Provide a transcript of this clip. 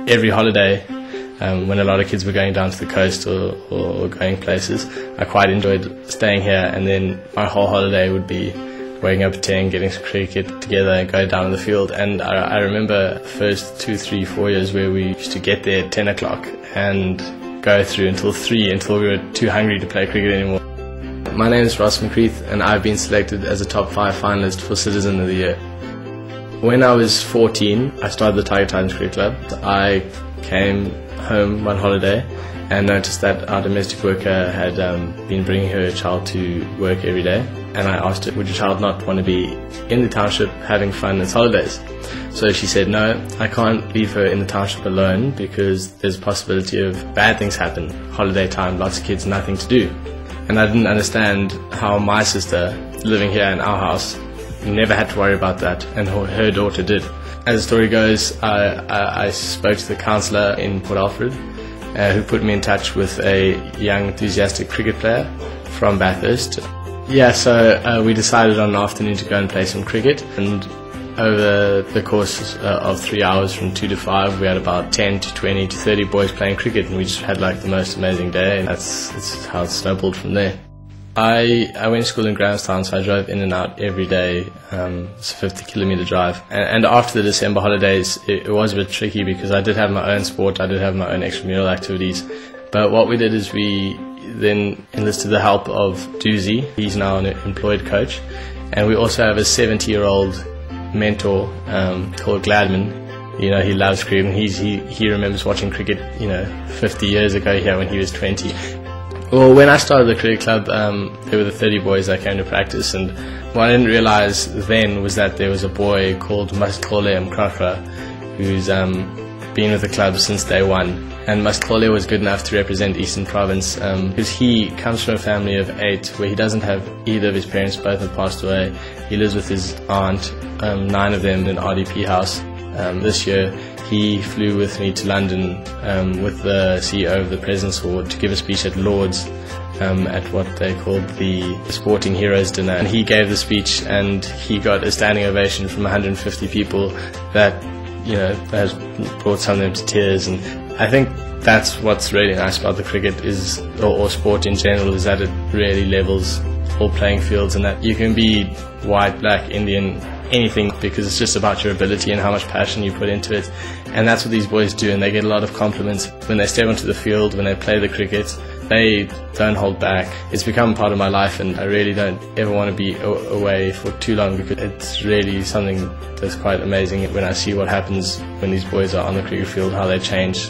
every holiday, when a lot of kids were going down to the coast or going places, I quite enjoyed staying here, and then my whole holiday would be waking up at 10, getting some cricket together and go down in the field. And I remember the first 2, 3, 4 years where we used to get there at 10 o'clock and go through until 3 until we were too hungry to play cricket anymore. My name is McCreath, and I've been selected as a top 5 finalist for Citizen of the Year. When I was 14, I started the Tiger Titans Cricket Club. I came home one holiday and noticed that our domestic worker had been bringing her child to work every day, and I asked her, would your child not want to be in the township having fun its holidays? So she said, no, I can't leave her in the township alone because there's a possibility of bad things happen. Holiday time, lots of kids, nothing to do. And I didn't understand how my sister, living here in our house, never had to worry about that, and her daughter did. As the story goes, I spoke to the counsellor in Port Alfred, who put me in touch with a young enthusiastic cricket player from Bathurst. Yeah, so we decided on an afternoon to go and play some cricket, and over the course of 3 hours from 2 to 5 we had about 10 to 20 to 30 boys playing cricket, and we just had like the most amazing day, and that's how it snowballed from there. I went to school in Grahamstown, so I drove in and out every day. It's a 50-kilometre drive. And after the December holidays, it was a bit tricky because I did have my own sport, I did have my own extramural activities. But what we did is we then enlisted the help of Doozy. He's now an employed coach. And we also have a 70-year-old mentor called Gladman. You know, he loves cricket, and he remembers watching cricket, 50 years ago here when he was 20. Well, when I started the cricket club, there were the 30 boys that came to practice, and what I didn't realise then was that there was a boy called McCreath who's been with the club since day one. And McCreath was good enough to represent Eastern Province because he comes from a family of 8 where he doesn't have either of his parents, both have passed away. He lives with his aunt, 9 of them in an RDP house. This year he flew with me to London with the CEO of the President's Award to give a speech at Lord's at what they called the Sporting Heroes Dinner. And he gave the speech and he got a standing ovation from 150 people that has brought some of them to tears. And I think that's what's really nice about the cricket or sport in general, is that it really levels all playing fields, and that you can be white, black, Indian, anything, because it's just about your ability and how much passion you put into it. And that's what these boys do, and they get a lot of compliments when they step onto the field, when they play the cricket. They don't hold back. It's become part of my life, and I really don't ever want to be away for too long, because it's really something that's quite amazing when I see what happens when these boys are on the cricket field, how they change